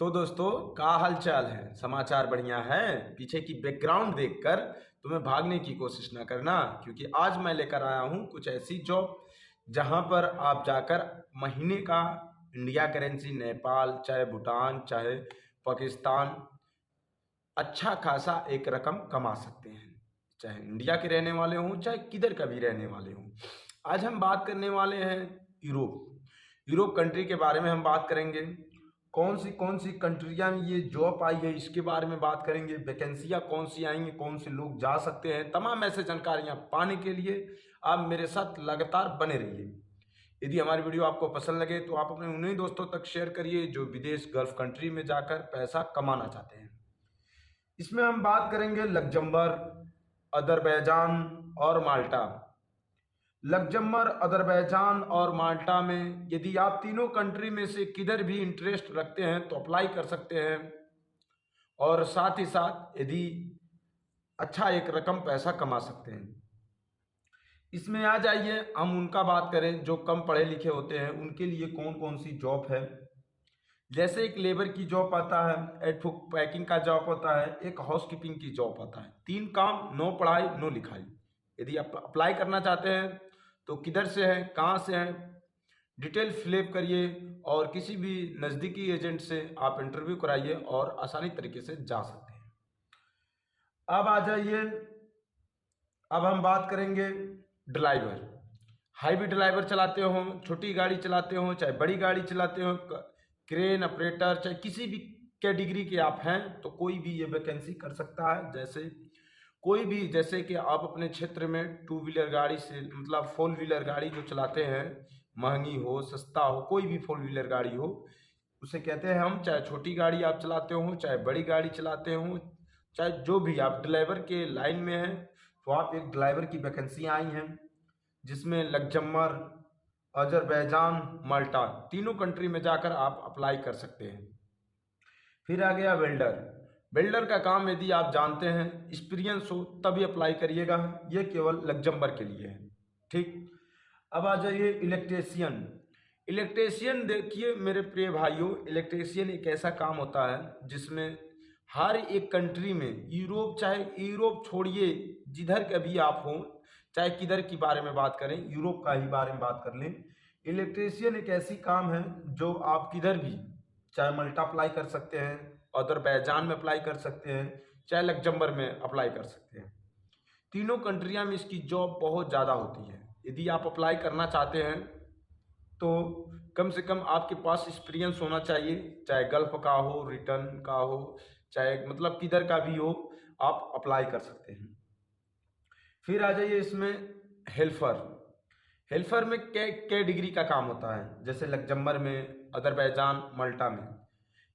तो दोस्तों का हाल चाल है। समाचार बढ़िया है। पीछे की बैकग्राउंड देखकर तुम्हें भागने की कोशिश ना करना, क्योंकि आज मैं लेकर आया हूं कुछ ऐसी जॉब जहां पर आप जाकर महीने का इंडिया करेंसी, नेपाल चाहे भूटान चाहे पाकिस्तान, अच्छा खासा एक रकम कमा सकते हैं। चाहे इंडिया के रहने वाले हों चाहे किधर का भी रहने वाले हों। आज हम बात करने वाले हैं यूरोप कंट्री के बारे में हम बात करेंगे। कौन सी कंट्रियां में ये जॉब आई है इसके बारे में बात करेंगे। वैकेंसियां कौन सी आएंगी, कौन से लोग जा सकते हैं, तमाम ऐसे जानकारियां पाने के लिए आप मेरे साथ लगातार बने रहिए। यदि हमारी वीडियो आपको पसंद लगे तो आप अपने उन्हीं दोस्तों तक शेयर करिए जो विदेश गल्फ कंट्री में जाकर पैसा कमाना चाहते हैं। इसमें हम बात करेंगे लग्जमबर्ग, अजरबैजान और माल्टा। लग्जमबर्ग, अजरबैजान और माल्टा में यदि आप तीनों कंट्री में से किधर भी इंटरेस्ट रखते हैं तो अप्लाई कर सकते हैं, और साथ ही साथ यदि अच्छा एक रकम पैसा कमा सकते हैं। इसमें आ जाइए हम उनका बात करें जो कम पढ़े लिखे होते हैं, उनके लिए कौन कौन सी जॉब है। जैसे एक लेबर की जॉब आता है, एक फूड पैकिंग का जॉब होता है, एक हाउसकीपिंग की जॉब आता है। 3 काम, नो पढ़ाई नो लिखाई। यदि आप अप्लाई करना चाहते हैं तो किधर से हैं, कहाँ से हैं, डिटेल फिलअप करिए और किसी भी नज़दीकी एजेंट से आप इंटरव्यू कराइए और आसानी तरीके से जा सकते हैं। अब आ जाइए, अब हम बात करेंगे ड्राइवर। हाईवे ड्राइवर चलाते हो, छोटी गाड़ी चलाते हो चाहे बड़ी गाड़ी चलाते हो, क्रेन ऑपरेटर, चाहे किसी भी कैटेगरी के आप हैं तो कोई भी ये वैकेंसी कर सकता है। जैसे कि आप अपने क्षेत्र में 2 व्हीलर गाड़ी से मतलब 4 व्हीलर गाड़ी जो चलाते हैं, महंगी हो सस्ता हो, कोई भी 4 व्हीलर गाड़ी हो उसे कहते हैं हम। चाहे छोटी गाड़ी आप चलाते हो चाहे बड़ी गाड़ी चलाते हो, चाहे जो भी आप ड्राइवर के लाइन में हैं तो आप एक ड्राइवर की वैकेंसी आई हैं, जिसमें लग्जमबर्ग, अजरबैजान, माल्टा तीनों कंट्री में जाकर आप अप्लाई कर सकते हैं। फिर आ गया वेल्डर का काम यदि आप जानते हैं, एक्सपीरियंस हो तभी अप्लाई करिएगा, ये केवल लग्जमबर्ग के लिए है। ठीक, अब आ जाइए इलेक्ट्रीशियन देखिए मेरे प्रिय भाइयों, इलेक्ट्रीशियन एक ऐसा काम होता है जिसमें हर एक कंट्री में, चाहे यूरोप छोड़िए, जिधर का भी आप हो, चाहे किधर की बारे में बात करें, यूरोप का ही बारे में बात कर लें, इलेक्ट्रीशियन एक ऐसी काम है जो आप किधर भी, चाहे माल्टा अप्लाई कर सकते हैं, अजरबैजान में अप्लाई कर सकते हैं, चाहे लग्जमबर्ग में अप्लाई कर सकते हैं। तीनों कंट्रियां में इसकी जॉब बहुत ज़्यादा होती है। यदि आप अप्लाई करना चाहते हैं तो कम से कम आपके पास एक्सपीरियंस होना चाहिए, चाहे गल्फ का हो, रिटर्न का हो, चाहे मतलब किधर का भी हो, आप अप्लाई कर सकते हैं। फिर आ जाइए इसमें हेल्पर में क्या डिग्री का काम होता है। जैसे लग्जमबर्ग में, अजरबैजान, माल्टा में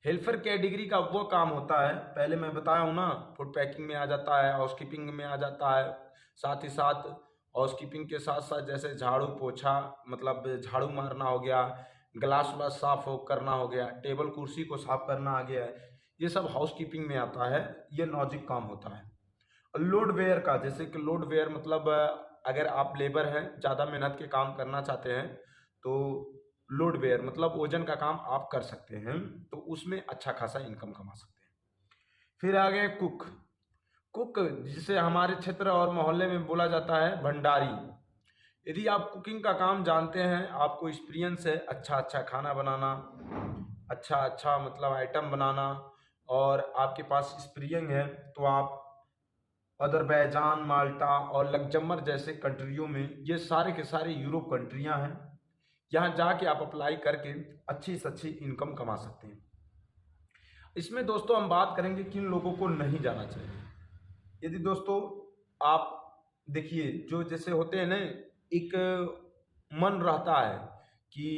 हेल्पर कैटेगरी का वो काम होता है, पहले मैं बताया हूँ ना, फूड पैकिंग में आ जाता है, हाउसकीपिंग में आ जाता है। साथ ही साथ हाउसकीपिंग के साथ साथ जैसे झाड़ू पोछा, मतलब झाड़ू मारना हो गया, गिलास व्लास साफ करना हो गया, टेबल कुर्सी को साफ करना आ गया है, ये सब हाउसकीपिंग में आता है। ये नॉजिक काम होता है। लोड वेयर का, जैसे कि लोड वेयर मतलब अगर आप लेबर हैं, ज़्यादा मेहनत के काम करना चाहते हैं तो लोड वेयर मतलब वजन का काम आप कर सकते हैं, तो उसमें अच्छा खासा इनकम कमा सकते हैं। फिर आ गए कुक, जिसे हमारे क्षेत्र और मोहल्ले में बोला जाता है भंडारी। यदि आप कुकिंग का काम जानते हैं, आपको एक्सपीरियंस है अच्छा खाना बनाना, अच्छा मतलब आइटम बनाना, और आपके पास एक्सपीरियंस है, तो आप अजरबैजान, माल्टा और लग्जमबर्ग जैसे कंट्रियों में, ये सारे के सारे यूरोप कंट्रियां हैं, यहाँ जाके आप अप्लाई करके अच्छी से अच्छी इनकम कमा सकते हैं। इसमें दोस्तों हम बात करेंगे किन लोगों को नहीं जाना चाहिए। यदि दोस्तों आप देखिए, जो जैसे होते हैं ना, एक मन रहता है कि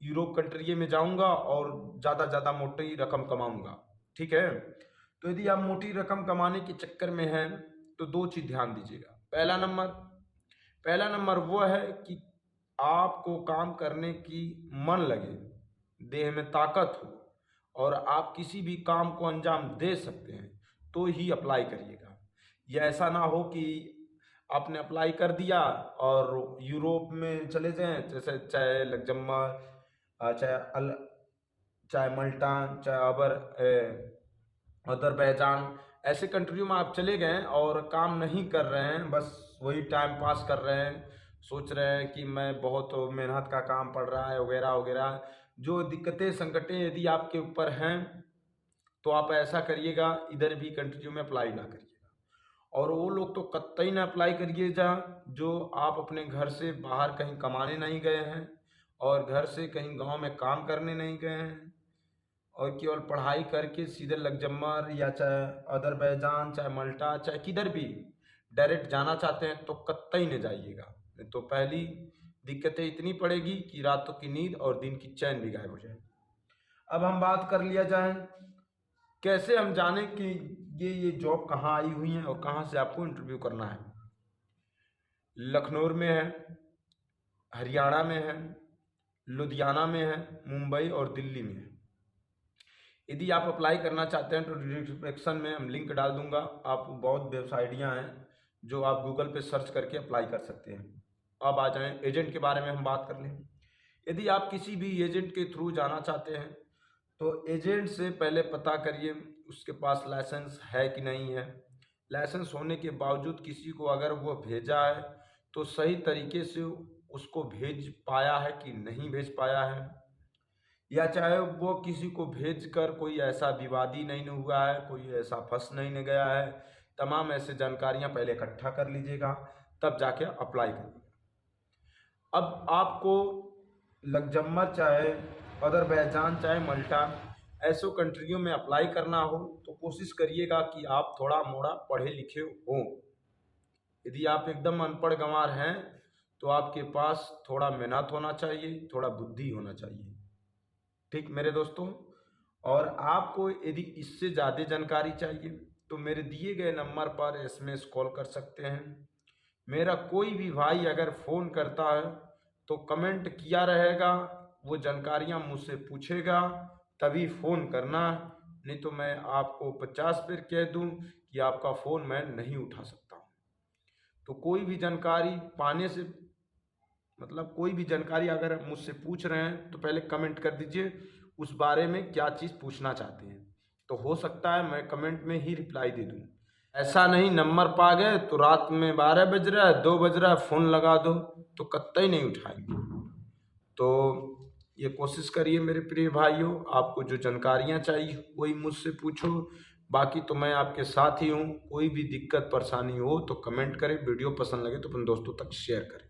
यूरोप कंट्री में जाऊंगा और ज़्यादा मोटी रकम कमाऊंगा, ठीक है। तो यदि आप मोटी रकम कमाने के चक्कर में हैं तो 2 चीज़ ध्यान दीजिएगा। पहला नंबर वो है कि आपको काम करने की मन लगे, देह में ताकत हो और आप किसी भी काम को अंजाम दे सकते हैं तो ही अप्लाई करिएगा। यह ऐसा ना हो कि आपने अप्लाई कर दिया और यूरोप में चले जाएं, जैसे चाहे लग्जमबर्ग, चाहे चाहे मल्टा, चाहे अजरबैजान, ऐसे कंट्रियों में आप चले गए और काम नहीं कर रहे हैं, बस वही टाइम पास कर रहे हैं, सोच रहे हैं कि मैं बहुत मेहनत का काम पड़ रहा है वगैरह वगैरह, जो दिक्कतें संकटें यदि आपके ऊपर हैं तो आप ऐसा करिएगा, इधर भी कंट्रियों में अप्लाई ना करिएगा। और वो लोग तो कतई ना अप्लाई करिए जो आप अपने घर से बाहर कहीं कमाने नहीं गए हैं और घर से कहीं गांव में काम करने नहीं गए हैं और केवल पढ़ाई करके सीधे लग्जमबर्ग या चाहे अजरबैजान, चाहे मल्टा, चाहे किधर भी डायरेक्ट जाना चाहते हैं तो कतई न जाइएगा। नहीं तो पहली दिक्कतें इतनी पड़ेगी कि रातों की नींद और दिन की चैन भी गायब हो जाए। अब हम बात कर लिया जाए कैसे हम जाने कि ये जॉब कहाँ आई हुई है और कहाँ से आपको इंटरव्यू करना है। लखनऊ में है, हरियाणा में है, लुधियाना में है, मुंबई और दिल्ली में है। यदि आप अप्लाई करना चाहते हैं तो डिस्क्रिप्शन में हम लिंक डाल दूंगा। आप बहुत वेबसाइटियाँ हैं जो आप गूगल पे सर्च करके अप्लाई कर सकते हैं। अब आ जाएं एजेंट के बारे में हम बात कर लें। यदि आप किसी भी एजेंट के थ्रू जाना चाहते हैं तो एजेंट से पहले पता करिए उसके पास लाइसेंस है कि नहीं है। लाइसेंस होने के बावजूद किसी को अगर वो भेजा है तो सही तरीके से उसको भेज पाया है कि नहीं भेज पाया है, या चाहे वो किसी को भेजकर कोई ऐसा विवादी नहीं न हुआ है, कोई ऐसा फंस नहीं न गया है। तमाम ऐसे जानकारियां पहले इकट्ठा कर लीजिएगा, तब जाके अप्लाई करिएगा। अब आपको लग्जमबर्ग, चाहे अजरबैजान, चाहे मल्टा, ऐसो कंट्रियों में अप्लाई करना हो तो कोशिश करिएगा कि आप थोड़ा मोड़ा पढ़े लिखे हों। यदि आप एकदम अनपढ़ गंवार हैं तो आपके पास थोड़ा मेहनत होना चाहिए, थोड़ा बुद्धि होना चाहिए। ठीक मेरे दोस्तों, और आपको यदि इससे ज़्यादा जानकारी चाहिए तो मेरे दिए गए नंबर पर SMS कॉल कर सकते हैं। मेरा कोई भी भाई अगर फ़ोन करता है तो कमेंट किया रहेगा, वो जानकारियाँ मुझसे पूछेगा तभी फ़ोन करना, नहीं तो मैं आपको 50 बार कह दूँ कि आपका फ़ोन मैं नहीं उठा सकता हूँ। तो कोई भी जानकारी पाने से मतलब कोई भी जानकारी अगर आप मुझसे पूछ रहे हैं तो पहले कमेंट कर दीजिए उस बारे में क्या चीज़ पूछना चाहते हैं, तो हो सकता है मैं कमेंट में ही रिप्लाई दे दूँ। ऐसा नहीं नंबर पा गए तो रात में 12 बज रहा है, 2 बज रहा है, फ़ोन लगा दो तो कतई नहीं उठाएंगे। तो ये कोशिश करिए मेरे प्रिय भाइयों, आपको जो जानकारियाँ चाहिए वही मुझसे पूछो, बाकी तो मैं आपके साथ ही हूँ। कोई भी दिक्कत परेशानी हो तो कमेंट करें, वीडियो पसंद लगे तो अपने दोस्तों तक शेयर करें।